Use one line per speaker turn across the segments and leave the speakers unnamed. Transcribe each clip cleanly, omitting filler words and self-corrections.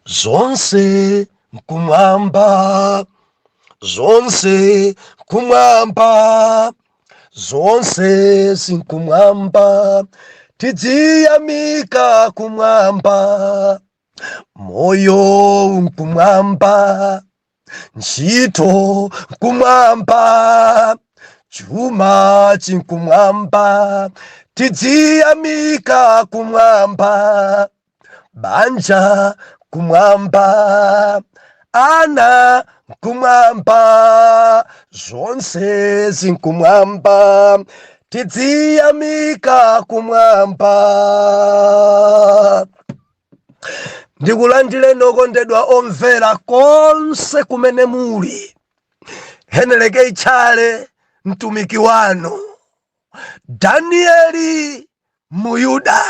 zonse kumwamba, zonse kumwamba, zonse sinkumwamba, tidziyamika kumwamba, moyo kumwamba, ntchito kumwamba, chuma chinkumwamba, tidziyamika kumwamba, banja kumwamba, ana kumwamba, zonse zinkumwamba, tidziyamika kumwamba. Ndikulandile okondedwa omvera konse kumene muli, heneleke ichale mtumiki wanu Danieli Muyuda,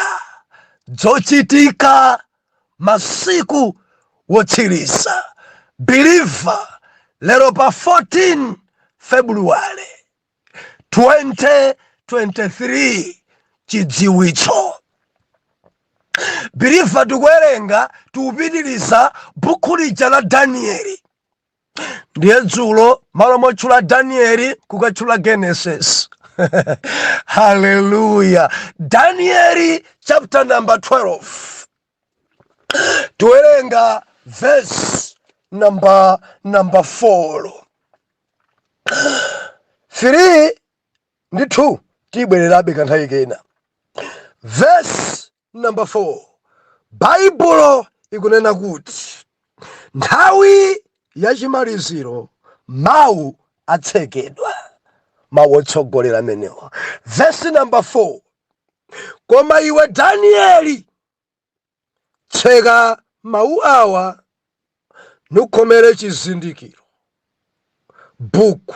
zochitika masiku wotsiriza. Believer, lero pa 14 February 2023, chidziwitso. Believer, tikuwerenga tikupitiriza buku lija la Danieli. Ndiye dzulo malo motchula Danieli kukatchula Genesis. Hallelujah. Danieli chapter number 12. Tuwerenga verse number 4. 3 ndi 2 tibwererabe kanthawi kena. Verse number 4. Baibulo ikunena kuti nthawi yachimaliziro mawu atsekedwa. Mawu otsogolera amenewa. Verse number 4. Koma iwe Danieli, tseka mawu awa nukhomere chizindikiro buku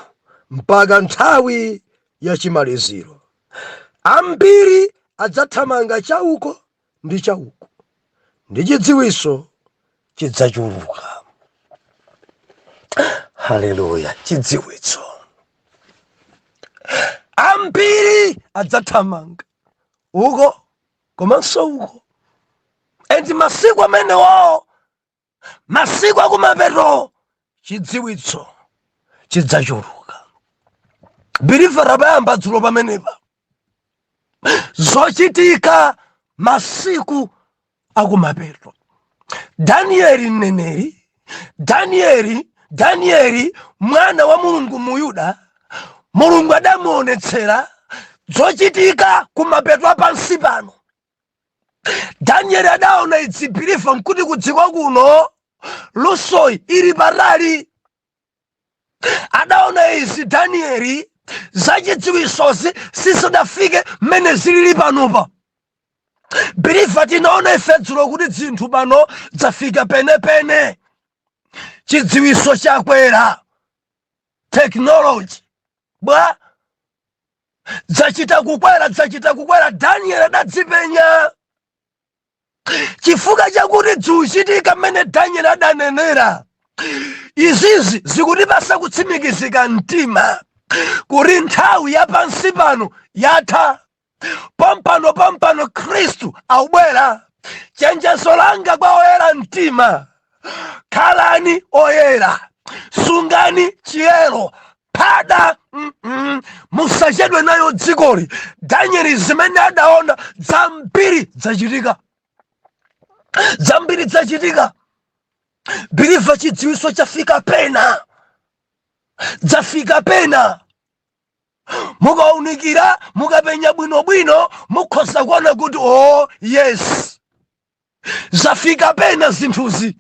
mpaka nthawi yachimaliziro. Ambiri adzathamanga chauko ndi chauko, ndi chidziwitso chidzachuluka. Haleluya. Chidziwitso. Ambiri adzathamanga uko komanso uko. Enti masiku amenewo, masiku akumapeto, chidziwitso chidzachuluka. Believer, abayamba dzulo pamenepa zochitika masiku akumapeto. Danieli mneneri, Danieli mwana wa Mulungu Muyuda, Mulungu adamuonetsera zochitika kumapeto apansi pano. Danieli adaona idzi Believer nkuti kudziko kuno lusoyi ili patali. Adaona izi Danieli zachidziwitsozi sisidafike mmene zilili panopa. Believer, tinaona ife dzulo kuti zinthu pano zafika penepene. Chidziwitso chakwera, technology bwa zachita kukwera. Danieli adadzipenya chifukwa chakuti zichitika mmene Danieli adanenera. Izizi zikutipasa kutsimikizika mtima kuti nthawi yapansi pano yatha. Pompano Khristu akubwera. Chenjezo langa kwa oyera mtima, khalani oyera, sungani chiyero, pada musachedwe nayo dzikoli. Danieli zimene adaona zambiri zachitika. Believer, chidziwitso chafika pena. Zafika pena. Mukaunikira, mukapenya bwinobwino, mukhoza kuona kuti oh yes, zafika pena zinthuzi.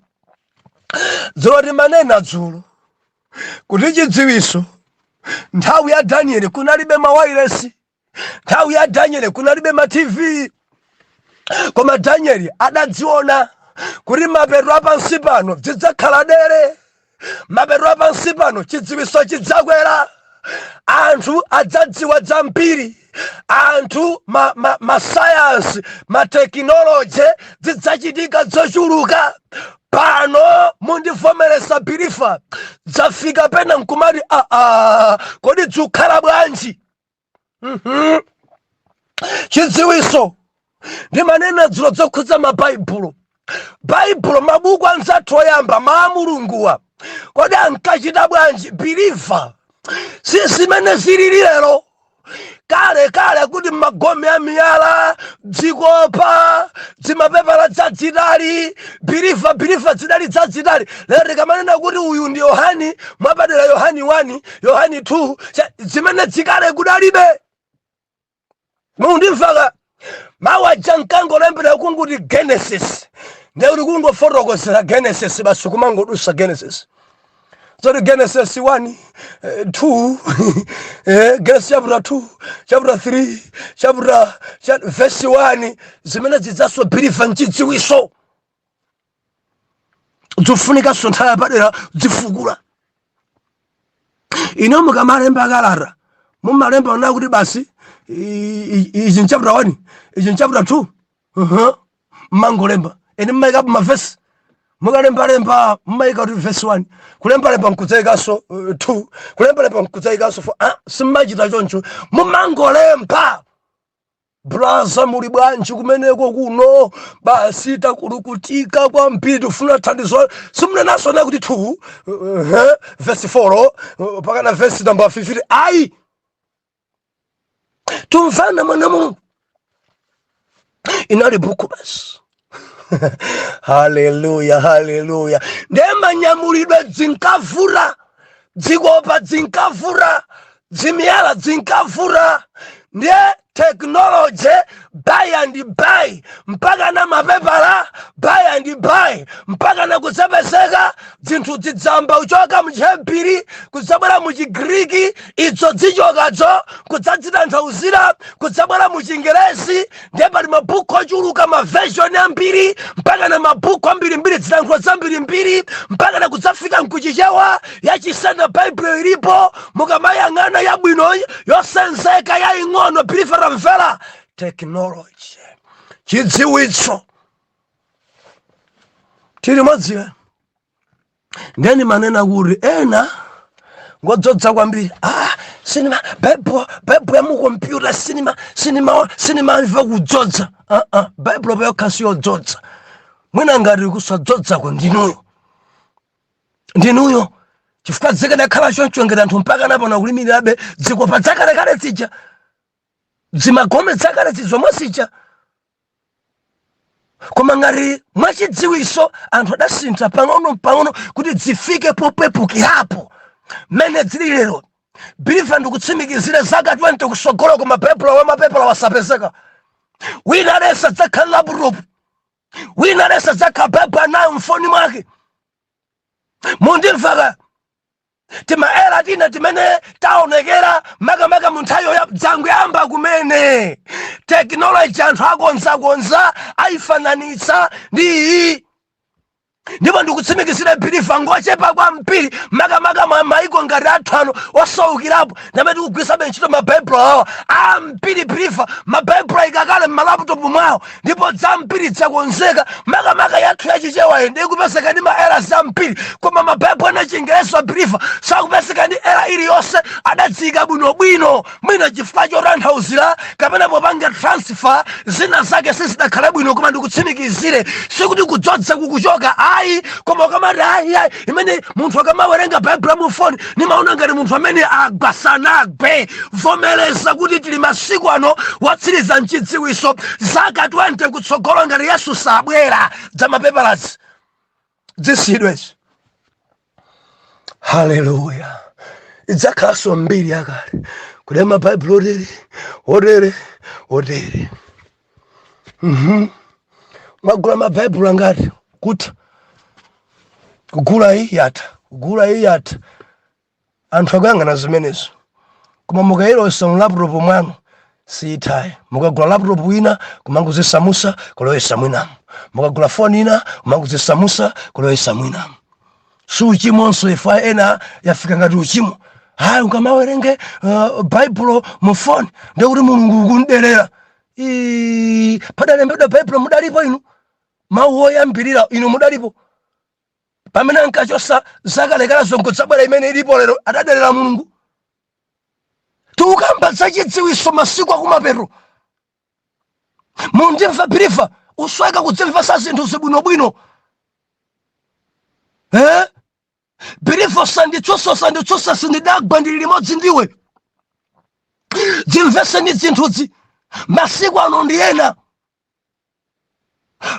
Dzulo timanena dzulo kuti chidziwitso, nthawi ya Danieli kunalibe mawayilesi, nthawi ya Danieli kunalibe ma TV. Koma Danieli adadziona kuti mapeto apansi pano zidzakhala dere. Mapeto apansi pano chidziwitso chidzakwera. Anthu adzadziwa zambiri. Anthu ma science, ma technology zidzachitika zochuluka. Pano mundivomereza Believer, zafika pena nkumati kodi dzukhala bwanji. Chidziwitso ndimanena dzulo zokhudza mabaibulo. Bible mabuku anzathu oyamba maamulunguwa kodi ankachita bwanji believer sizimene zilili lero kale kuti magome a miyala dzikopa zimapepala dzadzitali believer zidali dzadzitali lero tikamanena kuti uyu ndi Yohani mwapadera Yohani 1 Yohani 2 zimene dzikale kudalibe mundimvaka mawu aja nkangolembera kunguti Genesis ndekuti kungofotokozera Genesis basi kumangodusa Genesis. So the Genesis 1, 2, Genesis chapter 2, chapter 3, chapter verse 1, zimene zidzaso believer nchidziwiso zofunika sontaya padera zifukula. Ino mukamalemba kalata mumalemba ona kuti basi in chapter 1, in chapter 2, mangolemba ene mmaika pa mavesi mukalemba mmaika kuti verse 1 kulemba nkudzaikaso 2 kulemba nkudzaikaso 4 simachita choncho mumangolemba braza muli bwanji kumeneko kuno basi takulukutika kwambiri tufuna thandizo simunenaso na kuti 2 verse 4 pakana verse number 50 ayi tumvana mwana Mungu inali buku basi. Hallelujah. Ndema nyamulidwe zinkavura dzikopa zinkavura zimiyala zinkavura ndiye technology buy and buy mpaka na mapepala buy and buy mpaka na kusepeseka zinthu zidzamba uchoka mchipiri kudzabwera muchigriki idzo dzichokadzo kudzadzitanthauzira kudzabwera muchingerezi ndiye pali mabuku ochuluka maversion ambiri mpaka na mabuku ambirimbiri zilankhulo zambirimbiri mpaka na kudzafika nkuchichewa yachisana Bible ilipo mukamayang'ana yabwino yosenzeka yaing'ono believer mvera technology chidziwitso tili modziwe ndeni manena kuti ena ngodzodza kwambiri sinema Bible ya mukompyuta sinema iva kudzodza Bible pa yokha siyodzodza mwina ngati kusadzodza ko ndinuyo chifukwa zikanakhala choncho ngati anthu mpaka napona kulimirirabe dzikopa dzakalekale zija zimagome dzakale zomwe zija koma ngati mwachidziwiso anthu adasintha pang'ono kuti zifike popepukirapo mene zili lero believer ndikutsimikizire zaka 20 kusogolo koma mapepala wasapezeka wina alesa dzakhala laptop wina alesa dzakhala Bible nayo mfoni mwake mundimvaka timaera tina timene taonekera makamaka munthayo ya dzangu yamba kumene technology anthu akonzakonza ayifananitsa ndi ndipo ndikutsimikizira believer ngochepa kwambiri makamaka maiko ngati athu ano osowukirapo ndamene tikugwisa ntchito mabaibulo awo ambiri believer mabaibulo ikakale m'malaptop mwawo ndipo zambiri dzakonzeka makamaka yathu yachichewa inde ikupezeka ndi maera zambiri koma mabaibulo anachingereza believer sakupezeka ndi era iliyonse adadzika bwinobwino mwina chifukwa chotanthauzira kapena popanga transfer zina zake sizidakhale bwino koma ndikutsimikizire sikuti kudzodza kukuchoka ayi koma kamati ayi imene munthu akamawerenga Bible mu phone nimaona ngati munthu amene agwasanagwe vomereza kuti tili masiku ano watsiriza mchidziwiso zaka 20 kutsogolo ngati Yesu sabwera za mapepalazi zisidwezi. Hallelujah. Idzakhaso mbiri yakale kulema Bible odere magula mabaibulo angati kuti kugula iyata anthu akuyang'ana zimenezo koma mukayilosa mu laptop mwanu siyithayi mukagula laptop wina kumangozisamusa kulowesa mwinamo mukagula phone ina kumangozisamusa kulowesa mwinamo suchimonso ifa ena yafika ngati uchimo ukamawerenge Bible mu phone ndekuti Mulungu kunderera padalembedwa Bible mudalipo inu mawu oyambirira inu mudalipo pamene ankachosa zakalekala zongodzabwera imene ilipo lero adaderera Mulungu tukamba zachidziwiso masiku akumapeto mundimva believer usweka kudzimvesa zinthu zibwinobwino. Believe sanditsusa sindidagwa ndili limodzi ndiwe. Dzimveseni zinthuzi masiku ano ndi ena.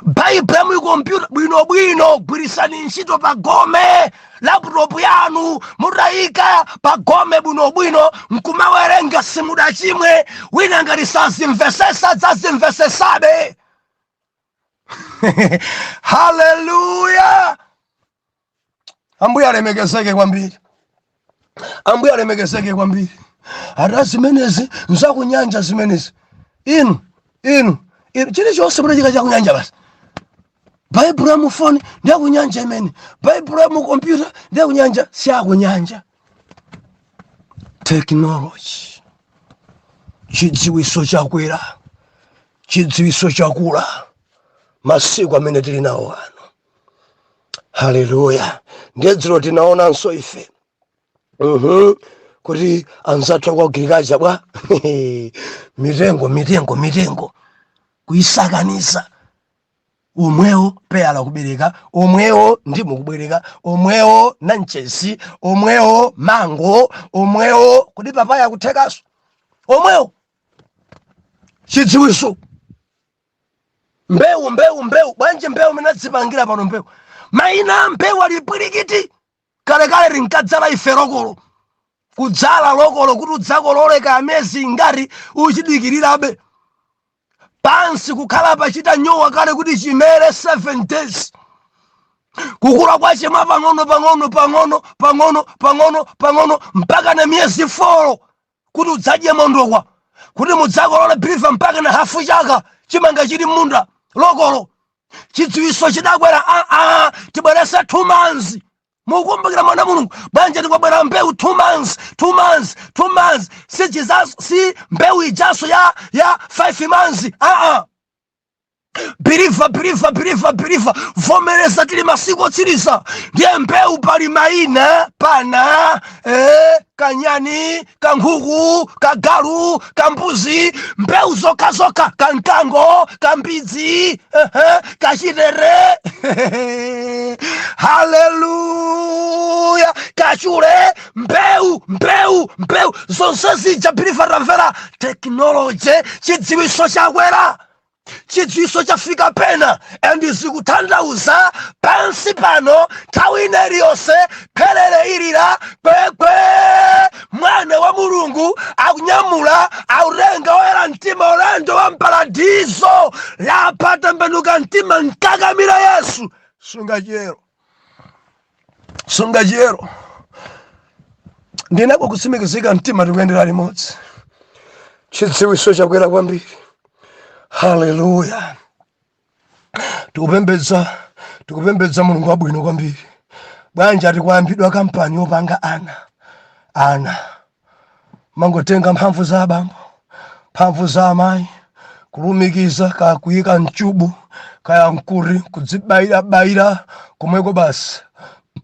Baibulo mukompyuta bwinobwino, gwirisani ntchito pa gome laptop yanu, mutayika pa gome bwinobwino, nkumawerenga simudachimwe. Wina ngati sazimvesesa dzazimvesesabe. Haleluya. Ambuye alemekezeke kwambiri. Ambuye alemekezeke kwambiri. Ata zimenezi nzakunyanja zimenezi. Inu chilichonse mutachika chakunyanja basi. Baibulo ya mufoni ndiye kunyanja imene. Baibulo ya mukompyuta ndiye kunyanja, siyakunyanja. Technology. Chidziwiso chakwera. Chidziwiso chakula. Masiku amene tili nawo ano. Haleluya. Ndiye dziro tinaonanso ife. Kuti anzathu kwa Agirikaja bwa. Mitengo. Kuisakanisa. Omwewo peyala kubereka, omwewo ndimu kubereka, omwewo nanchesi, omwewo mango, omwewo kuti papaya kuthekaso. Omwewo chidziwiso. Mbewu. Bwanje mbewu minadzipangira pano mbewu. Maina mbewu alipwirikiti. Kale rinkadzala ife lokolo. Kudzala lokolo kuti udzakololeka amezi ngati uchidikirirabe. Pansi kukhala pachita nyowa kale kuti chimere 7 days. Kukula kwache mwa pang'ono mpaka na miyezi 4 kuti udzadye mondokwa. Kuti mudzakolole biliva mpaka na hafu chaka chimanga chili munda lokolo. Chidziwiso chidakwera tibweresa 2 months. Mukumbukira mwana Mulungu bwanje tikwabwera mbewu 2 months. Si mbewu ijaso ya 5 months. Believe. Vomereza tili masiku otsiriza. Ndiye mbewu pali maina pana, kanyani, kankhuku, kagalu, kambuzi, mbewu zoka, kankango, kambidzi, kachitere. Haleluya. Kachure, mbewu. Zonse zija believe ramvera. Technology, chidziwiso chakwera. Chidziwiso chafika pena. Endi zikutanthauza pansi pano nthawi iliyonse phelele ilira kwekwe mwana wa Mulungu akunyamula autenga oyera mtima ulendo wa mparadizo lapatembenuka mtima nkakamira Yesu. Sunga chero. Ndinako kusimikizika mtima tikuyendera limodzi. Chidziwiso chakwera kwambiri. Haleluya. Tikupembedza Mulungu wabwino kwambiri. Bwanje atikwambidwa kampani yopanga ana. Mangotenga mphamvu za abambo, mphamvu za amayi, kulumikiza kakuyika mchubu, kaya mkuri, kudzibaira kumweko basi.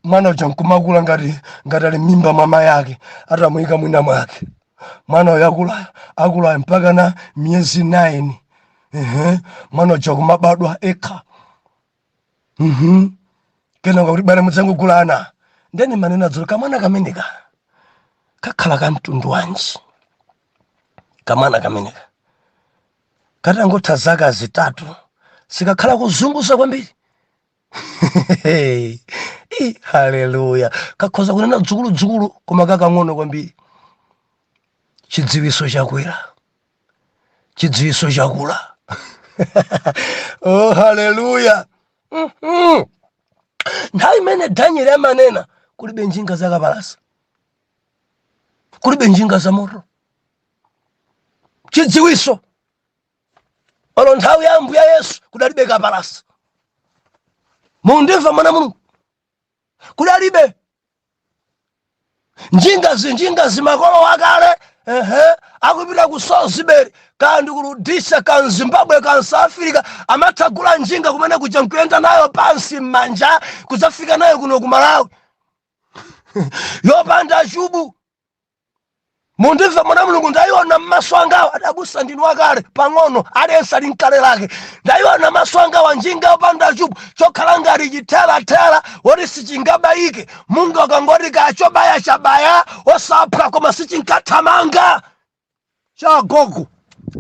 Mwana uja nkumakula ngati ali mimba mama yake, atamuyika mwina mwake. Mwana akula mpaka na miyezi 9. Mwana uja kumabadwa eka. Kena kuti bale mudzangu kulana. Ndeni manena dzolo kamwana kameneka. Kakhala ka mtundu wanji. Kamwana kameneka. Katangotha zaka zitatu. Sikakhala kuzunguza kwambiri. Haleluya. Kakhoza kunena dzukulu koma kakang'ono kwambiri. Chidziwiso chakwera. Chidziwiso chakula. Oh, haleluya. Nthawi imene Daniel amanena kulibe njinga zakapalasa, kulibe njinga za moto. Chidziwiso. Olo nthawi ya Ambuye Yesu kudalibe kapalasa. Mundimva mwana Mulungu. Kudalibe. Njingazi makolo akale akupita ku Salisbury kandi ku Rhodesia ka Zimbabwe ka South Africa amathagula njinga kumene kuja nkuyenda nayo pansi mmanja kudzafika nayo kuno ku Malawi. Yopanda chubu. Mundive mwana mulungu ndaiona maso anga adabusa ndinu akale pang'ono aliyense ali nkale lake. Ndaiona maso anga wanjinga opanda chubu chokhala ngati chitela woti sichingabayike. Mungu akangoti kachobaya chabaya osapha koma sichinkathamanga. Chagogo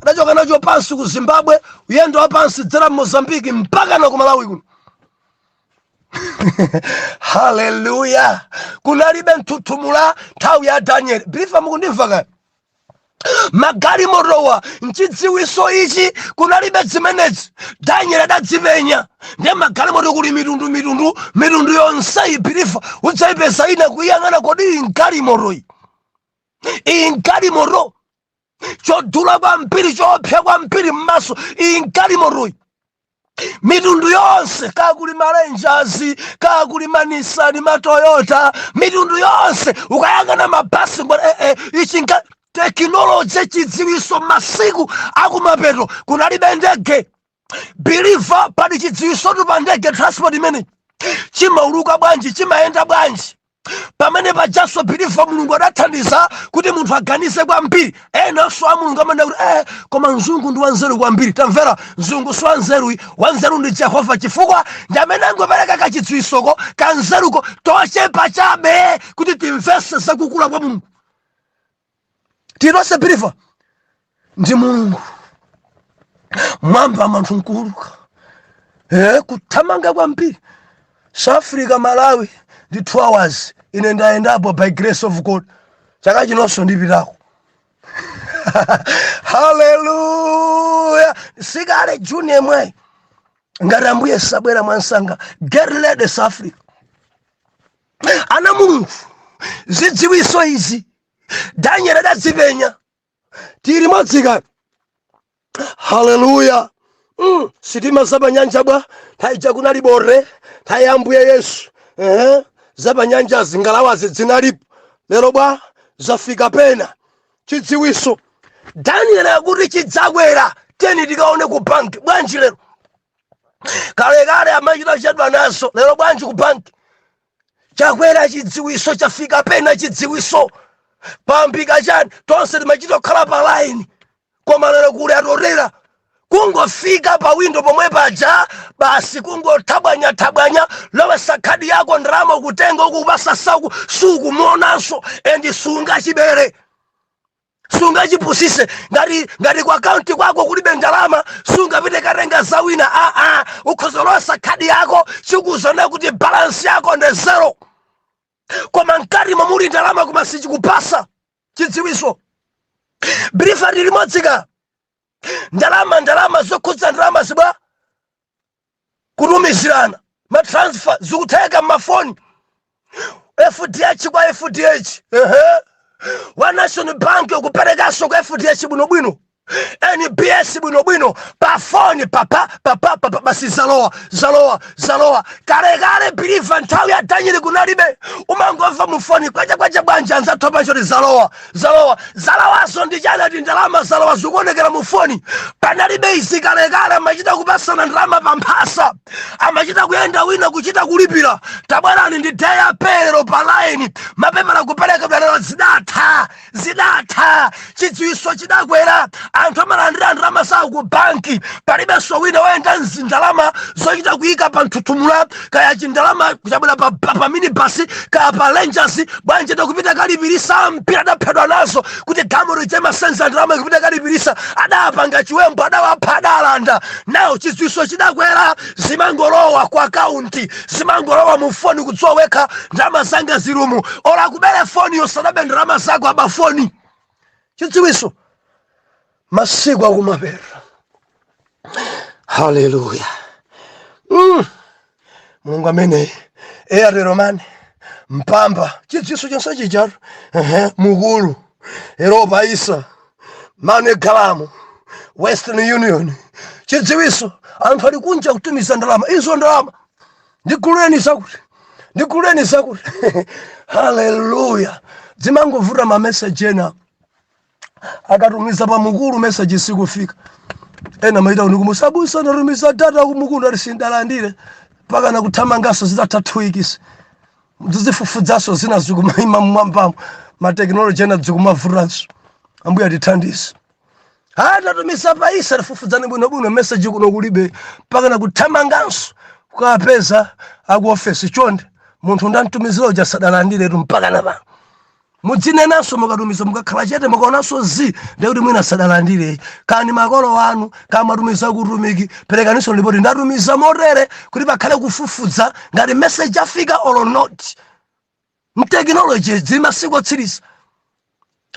adachoka nacho pansi ku Zimbabwe uyendo wapansi dzera Mozambiki mpaka na ku Malawi kuno. Hallelujah. Kunalibe mtutumula nthawi ya Daniel. Bilifa mukundimva kaya? Magali morowa nchidziwiso ichi kunalibe zimenezi. Daniel adadzimenya. Ndiye magali moro kuli mitundu yonse bilifa udzayipeza ina kuyang'ana kodi ingali moroi. Ingali moro. Chodula kwambiri chopya kwambiri m'maso ingali moroi. Mitundu yonse kakuli Rangers, kakuli Nissan, Toyota, mitundu yonse ukayangana mabasi ichinga technology chidziwiso masiku akumapeto kunalibe ndege. Believer pali chidziwiso pa ndege transport imene chimauluka bwanji chimayenda bwanji. Pamene pajaso bilifa mulungu adathandiza kuti munthu aganize kwambiri. Enanso a mulungu amanda kuti koma mzungu ndi wanzeru kwambiri. Tamvera, mzungu si wanzeru ndi Jehova chifukwa ndi amene angopereka kachidziwisoko kanzeruko tochepa chabe kuti timvese zakukula kwa mulungu. Tinonse bilifa ndi mulungu mwamba manthu nkuluka kuthamanga kwambiri. South Africa Malawi ndi 2 hours ine ndayendapo by grace of God. Chaka chinonso ndipitako. Hallelujah. Sikale June yemwe ngati Ambuye sabwera mwansanga get ready South Africa. Ana mulungu zidziwiso izi Daniel adadzipenya tili modzika. Hallelujah. Sitima zapanyanja bwa taija kunali bore tayi Ambuye Yesu. Zapanyanja zingalawazi zinalipo lero bwa zafika pena chidziwiso. Daniel akuti chidzakwera teni tikaone ku banki bwanji lero. Kale amachita chadwa naso lero bwanji ku banki chakwera chidziwiso chafika pena chidziwiso. Pampika chani tonse timachita kukhala pa line koma lero kuli atorera kungofika pa window pomwe paja basi kungothabwanya lowesa khadi yako ndalama kutenga ukupasa saku suku muonanso endi sunga chibere sunga chipusise ngati kwa account kwako kulibe ndalama sunga pite katenga zawina ukhozolosa khadi yako chikuzona kuti balance yako ndi zero koma nkati momuli ndalama koma sichikupasa chidziwiso. Brifa limodzika ndalama zokhudza ndalama zibwa kutumizirana matransfer zikutheka mafoni FDH kwa FDH wa National Bank ukuperekaso kwa FDH bwinobwino NBS bwinobwino pa foni basi zalowa kale bilifa nthawi ya Daniel kunalibe umangomva mufoni kwacha bwanja anzathopa choti zalowaso ndi chana ti ndalama zalowa zikuonekera mufoni. Panalibe izi kale amachita kupasana ndalama pamphasa amachita kuyenda wina kuchita kulipira tabwerani ndi deya pero pa line mapepala kupereka bwerero zidatha chidziwiso chidakwera anthu amalandira ndalama zawo ku banki palibenso wina woyenda ndalama zochita kuyika pa mtutumula kaya chindalama kuchabwera pa minibasi kaya pa Rangers bwanje ndakupita kalipirisa mpira adaphedwa nazo kuti gamuro chema senza ndalama kupita kalipirisa adapanga chiwembo adawapha adalanda nawo chidziwiso chidakwera zimangolowa kwa akaunti zimangolowa mu foni kudzoweka ndalama zanga zirumu ola kubere foni yosadabe ndalama zako abafoni chidziwiso masiku akumapera. Hallelujah. Mulungu amene Romani mpamba chidziwiso chonse chicharu mukulu Europa Isa Mane Galamu Western Union chidziwiso anthu ali kunja kutumiza ndalama izo ndalama ndikuleni zakuti Hallelujah. Zimangovuta ma message ena akatumiza pa mukulu message sikufika ena maita unikumusabusa narumiza data kumukulu alisindalandire paka na kuthamangaso zitatha 2 weeks zizifufudzaso zina zikumaima mmwambamo ma technology ena dzikumavhuranso ambuya tithandize. Atatumisa paisa rifufudzane bwino message kuno kulibe pakana kuthamanganso kukapeza aku office chonde munthu ndantumizira uja sadalandire mpaka na pano. Mudzinenanso mukatumiza mukakhala chete mukaonanso ndekuti mwina sadalandire kani makolo wanu kamatumiza kutumiki perekaniso ripoti ndatumiza motere kuti pakhale kufufudza ngati message afika or not. Technology zili masiku otsiriza.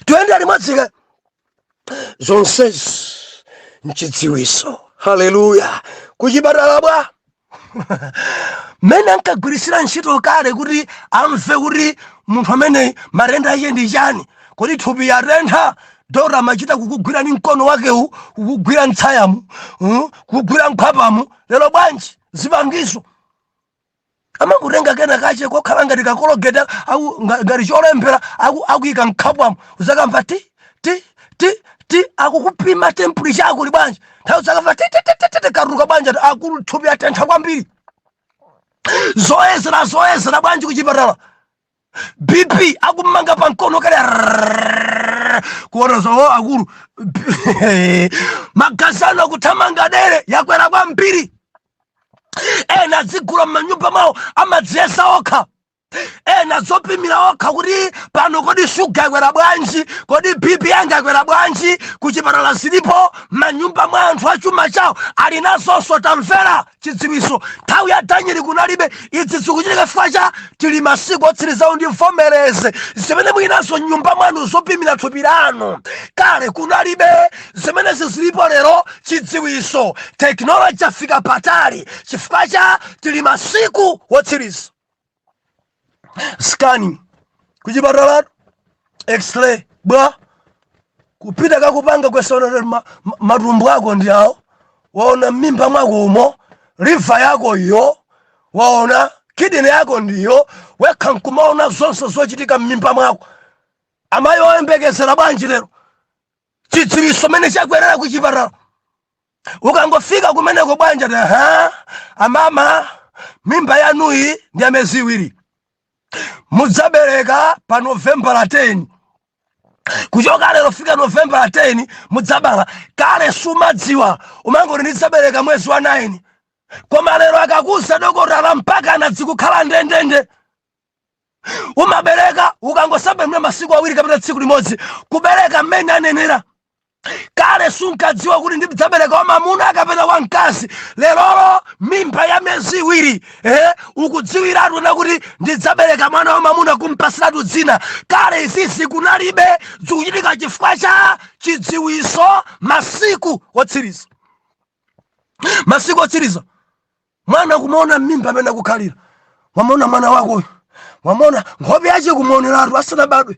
Tuyende limodzi zonsezi nchidziwiso. Haleluya. Kuchipatala bwa mene ankagwirisira ntchito kale kuti amve kuti munthu amene matenda ake ndi chani, kuti thupi yatentha dora amachita kukugwira ni mkono wakewu kukugwira ntsayamu kukugwira nkhwapamu. Lero bwanji zipangizo amakutenga kena kache kokhala ngati kakologeta ngati cholembera akuyika nkhwapamu uzakamva ti akukupima temperature akuli bwanji nthawi zakamva karuka bwanji akulu thupi yatentha kwambiri. Zoyezera bwanji kuchipatala. BP akumanga pa mkono kale kuona zo akulu magazano kuthamanga dere yakwera kwambiri. Ena zigula manyumba mawo amadziyesa okha. Ena zopimira okha kuti pano kodi shuga yakwera bwanji, kodi BP yanga yakwera bwanji. Kuchipatala zilipo manyumba mwa anthu achuma chawo ali nazonso. Tamvera chidziwiso. Nthawi ya Danieli kunalibe idzi zikuchitika chifukwa tili masiku otsirizawo ndi mvomereze zimene mwinazo nyumba mwanu zopimira thupi lanu. Kale kunalibe zimenezi zilipo lero chidziwiso. Technology afika patali chifukwa tili masiku otsiriza. Scanning kuchipatala, x-ray bwa kupita kakupanga kwesona matumbo ako ndi awo, waona mimba mwako umo, liver yako iyo, waona kidney yako ndiyo, wekha nkumaona zonse zochitika mmimba mwako. Amayi oyembekezera bwanji lero chidziwiso mene chakwerera kuchipatala. Ukangofika kumeneko bwanji amama mimba yanuyi ndi amezi iwiri, mudzabereka pa November 10. Kuchoka lero fika November 10 mudzabala. Kale sumadziwa umangoti ndidzabereka mwezi wa 9, koma lero akakusa dokotala mpaka anadzikukhala ndendende. Umabereka ukangosamba mne masiku awiri kapita tsiku limodzi kubereka mmene anenera. Kale sunkadziwa kuti ndidzabereka wa mamuna akapita kwa mkazi. Lero mimba ya mezi iwiri ukudziwiratu na kuti ndidzabereka mwana wa mamuna kumpasiratu dzina. Kale izizi kunalibe zikuchitika chifukwa cha chidziwiso. Masiku otsiriza. Masiku otsiriza. Mwana kumaona mimba amene akukhalira. Wamaona mwana wako, wamaona nkhope yache kumuoneratu asanabadwe.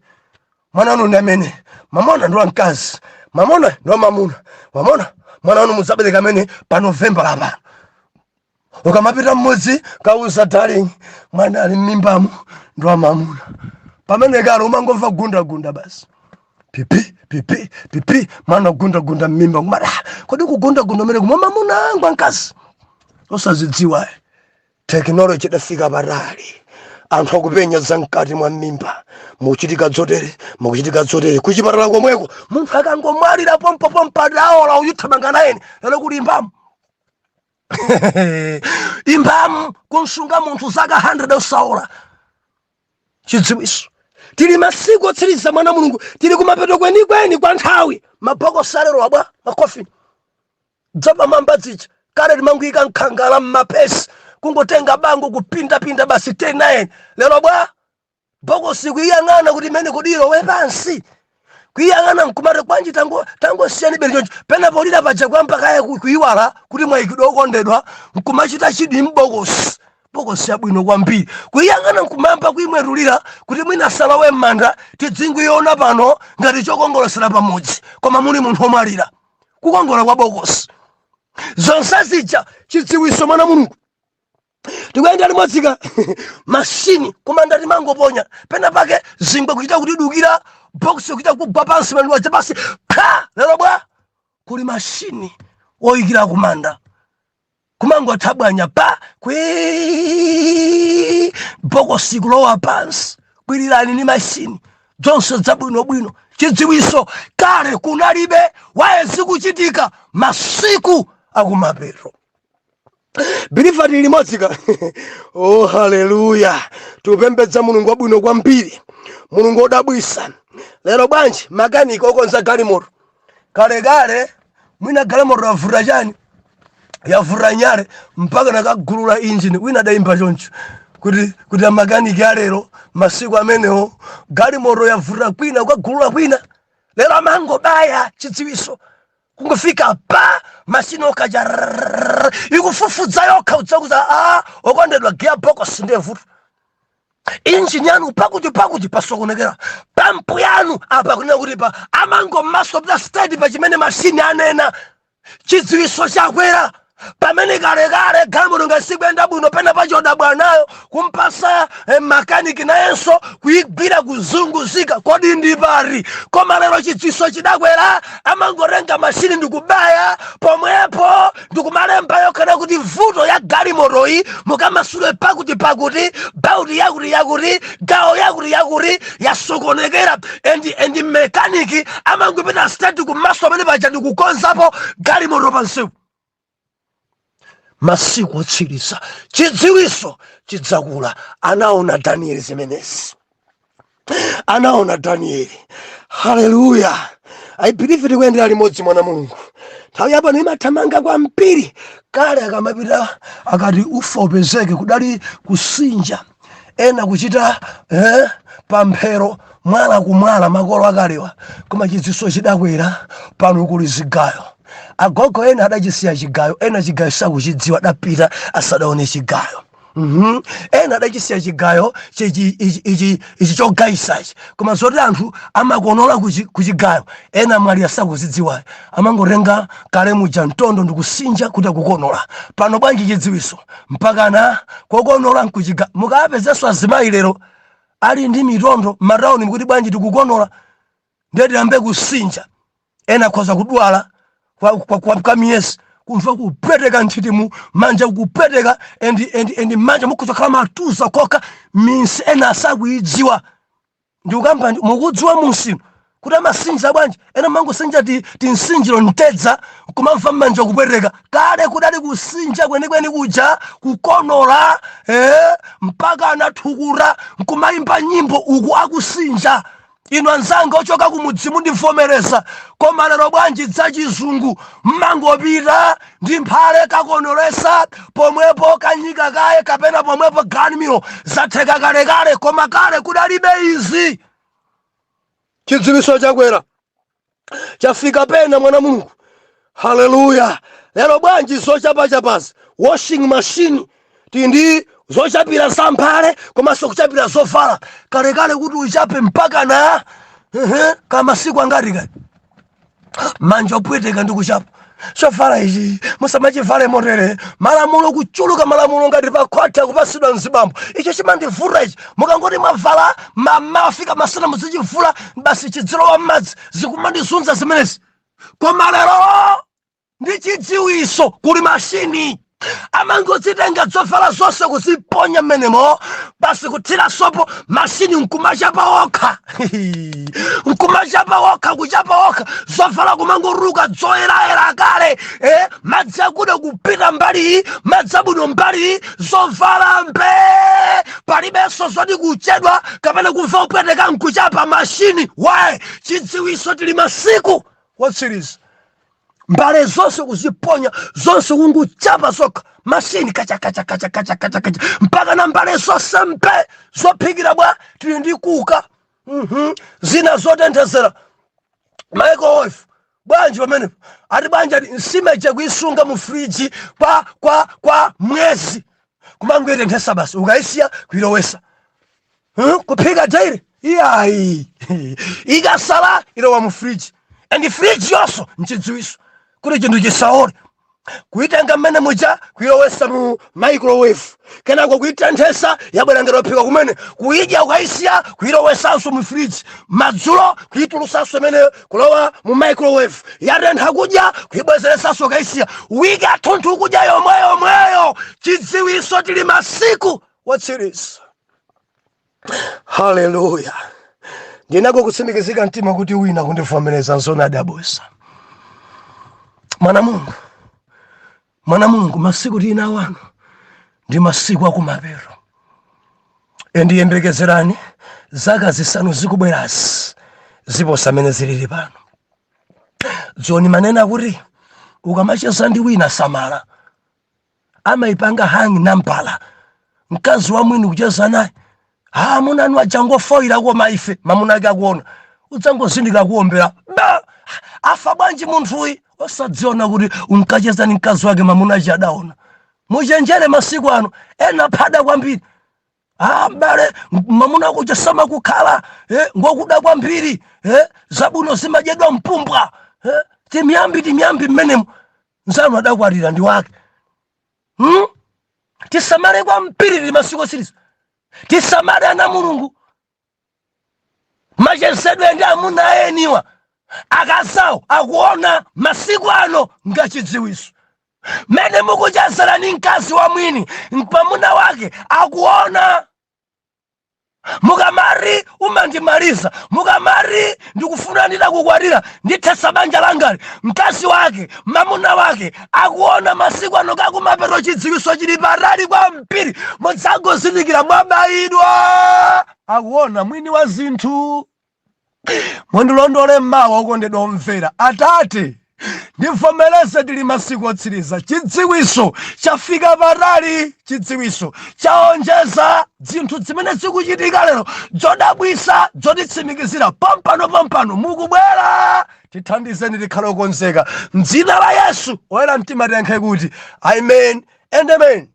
Mwana wanu ndi amene mamona ndi wamkazi, mamona ndi wamamuna. Wamona mwana wanu mudzabereka amene pa November lapa. Ukamapita mmodzi kauza darling mwana ali m'mimbamu ndi wamamuna. Pamene kale umangomva gunda basi. Pipi mwana gunda m'mimba kumara. Kodi kugunda mene kumamuna anga mkazi. Osazidziwa. Technology idafika patali. Anthu akupenya zamkati mwa mimba. Muchitika dzotere. Kuchipatala komweko munthu akangomwalira pompa daola uyithamanga naye lero kuti imbamu. Imbamu kunsunga munthu zaka 100 osaola. Chidziwiso. Tili masiku otsiriza mwana Mulungu. Tili kumapeto kweni kwa nthawi. Mabokosi alero abwa makofi. Dzaba mamba dzicha. Kale limangwika nkhangala mmapesi. Kungotenga bango kupinda basi 10-9. Lero bwa bokosi kuyang'ana kuti mene kudiro we pansi. Kuyang'ana nkumare kwanji tango siyani beli chonchi. Pena polida paja kwamba kaya kuiwala kuti mwaikidwa okondedwa nkumachita chidi mbokosi. Bokosi yabwino kwambiri. Kuyang'ana nkumamba kuimwerulira kuti mwina sala we manda tidzingu yona pano ngati chokongolosera pamodzi. Koma muli munthu omwalira. Kukongola kwa bokosi. Zonse zija chidziwiso mwana Mulungu. Tikuenda limodzika mashini kumanda limangoponya pena pake zingwe kuchita kutidukira box kuchita kubva pansi manwa basi pa lero bwa kuli mashini oyikira kumanda kumango tabwanya pa kwi box kulowa pansi kwilirani ni mashini zonse zabwinobwino. Chidziwiso kale kunalibe wayenzi kuchitika masiku akumapeto. Biliva limodzi ka oh haleluya, tupembedza mulungu wabwino kwambiri, mulungu wodabwisa. Lero bwanji makaniki okonza galimoto kale mwina galimoto yavura chani, yavura nyale mpaka nakagulula injini wina daimba choncho kuti makaniki alero masiku amenewo galimoto yavura kwina ukagulula kwina. Lero amangobaya chidziwiso kungofika pa mashini okaja ikufufudza yokha udzakuza okondedwa gearbox ndevuto, injini yanu pakuti pasokonekera, pampu yanu apa kunena kuti pa amango maso pita steady pa chimene mashini anena. Chidziwiso chakwera pamene kale galimoto ngasikuyenda bwino pena pachodabwa nayo kumpasa makaniki nayenso kuyigwira kuzunguzika kodi ndi pari. Koma lero chidziwiso chidakwera amangorenga mashini ndikubaya pomwepo ndikumalemba yokhana kuti vuto ya galimotoyi mukamasule pakuti bauti yakuti gawo yakuti yasokonekera endi mekaniki amangopita steady kumaso amene paja ndikukonzapo galimoto pansewu. Masiku otsiriza chidziwiso chidzakula. Anaona Danieli zimenezi, anaona Danieli. Haleluya. I believe tikuyendera limodzi mwana Mulungu. Nthawi yapano imathamanga kwambiri. Kale akamapita akati ufa upezeke kudali kusinja, ena kuchita pamphero mwala kumwala makolo akalewa. Koma chidziwiso chidakwera pano kuli zigayo. Agogo ena adachisiya chigayo, ena chigayo sakuchidziwa dapita asadaone chigayo. Ena adachisiya chigayo ichi chogaisachi, koma zoti anthu amakonola kuchigayo ena mwali asakuzidziwa amangorenga kale muja mtondo ndikusinja kuti akukonola. Pano bwanji chidziwiso mpakana kokonola nkuchigayo. Mukapezeso azimayi lero ali ndi mitondo matauni mkuti bwanji tikukonola ndeti ambe kusinja, ena khoza kudwala kwa miyezi kumva kupeteka nthiti manja kupeteka endi manja mukuzakhala matuza koka minsi ena asakuidziwa. Ndikukamba mukudziwa munsino kuti amasinja bwanji ena mangosinja tinsinjiro ntedza kumamva manja kupeteka. Kale kudali kusinja kwenikweni kuja kukonola mpaka anathukura nkumayimba nyimbo uku akusinja. Inu anzanga ochoka kumudzimu ndivomereza. Koma lero bwanji dzachizungu mmangopita ndi mphale kakonolosa pomwepo kanyika kaye kapena pomwepo ganimiro zatheka kale. Koma kale kudalibe izi. Chidziwiso chakwera chafika pena mwana Mulungu. Haleluya. Lero bwanji zochapachapazi washing machine tindi zochapira zamphale komanso kuchapira zovala. Kale kuti uchape mpaka na kamasiku angati kale manja opweteka ndi kuchapa. Chovala ichi musamachivale motere, malamulo kuchuluka, malamulo ngati pakhotha kupasidwa mzibambo. Icho chimandivuta ichi, mukangoti mwavala mafika masana muzichivula basi chidzilowa m'madzi zikumandizunza zimenezi. Koma lero ndi chidziwiso kuli mashini amangodzitenga zovala zonse kuziponya mmenemo basi kuthira sopo mashini nkumachapa okha. Nkumachapa okha kuchapa okha zovala kumangoruka zoyeraera kale madzi akuda kupita mbali madzi abwino mbali zovala mbe palibenso zoti kuchedwa kapena kumva upweteka nkuchapa mashini. Wae chidziwiso tili masiku wotsiriza mbale zonse kuziponya zonse kunguchapa zokha mashini kacha mpaka na mbale zonse mpe zophikira bwa tili ndi kuka zina zotenthezera microwave bwanji pamene ati banja nsimeje kuisunga mu fridge kwa mwezi kumangoitenthesa basi ukaisiya kuilowesa kuphika daily iyayi ikasala ilowa mu fridge and fridge yonso nchidziwiso kuti chinthu chisaole kuitenga mmene muja kuilowesa mu microwave kenako kuitenthesa yabwera ngati yophika kumene kuyidya ukaisiya kuilowesanso mu fridge madzulo kuitulusanso imene kulowa mu microwave yatentha kudya kuibwezeresanso ukaisiya wiki athunthu kudya yomweyo. Chidziwiso tili masiku wotsiriza. Haleluya. ndinako kutsimikizika mtima kuti wina kundivomereza nsonadi abusa. Mwana Mulungu, masiku tina wanu ndi masiku akumapero. Ndiyembekezerani zaka zisanu zikubwerazi ziposa mene zilili pano. Dzoni manena kuti ukamacheza ndi wina samala, amaipanga hangi nampala. Mkazi wa mwini kucheza naye, munanu achangofoira koma ife mamuna ake akuona udzangozindika kuombera afa bwanji munthuyi osadziona kuti unkacheza ni mkazi wake mamuna ake adaona. Muchenjere masiku ano, ena phada kwambiri. Mbale mamuna kuja sama kukhala ngokuda kwambiri, zabuno zimadyedwa mpumbwa, timyambi mmenemu nzanu adakwatira ndi wake. Tisamale kwa mpiriri masiku osiriza. Tisamale ana Mulungu. Machesedwe ndi amuna eniwa akazawo akuona masiku ano ngachidziwiso. Mene mukuchezera ni mkazi wa mwini mpamuna wake akuona. Mukamari umandimaliza, mukamari ndikufuna nditakukwatira ndithesa banja langali, mkazi wake mamuna wake akuona masiku ano kakumapero chidziwiso chili patali kwa mpiri mudzangozindikira mwabayidwa. Akuona mwini wa zinthu. Mwandilondole mmawa ukondedwa omvera. Atate, ndivomereze tili masiku otsiriza. Chidziwiso chafika patali, chidziwiso chaonjeza zinthu zimene zikuchitika lero zodabwisa zotitsimikizira pampano mukubwera. Tithandizeni tikhale okonzeka. M'dzina la Yesu oyera mtima tiyankhe kuti amen and amen.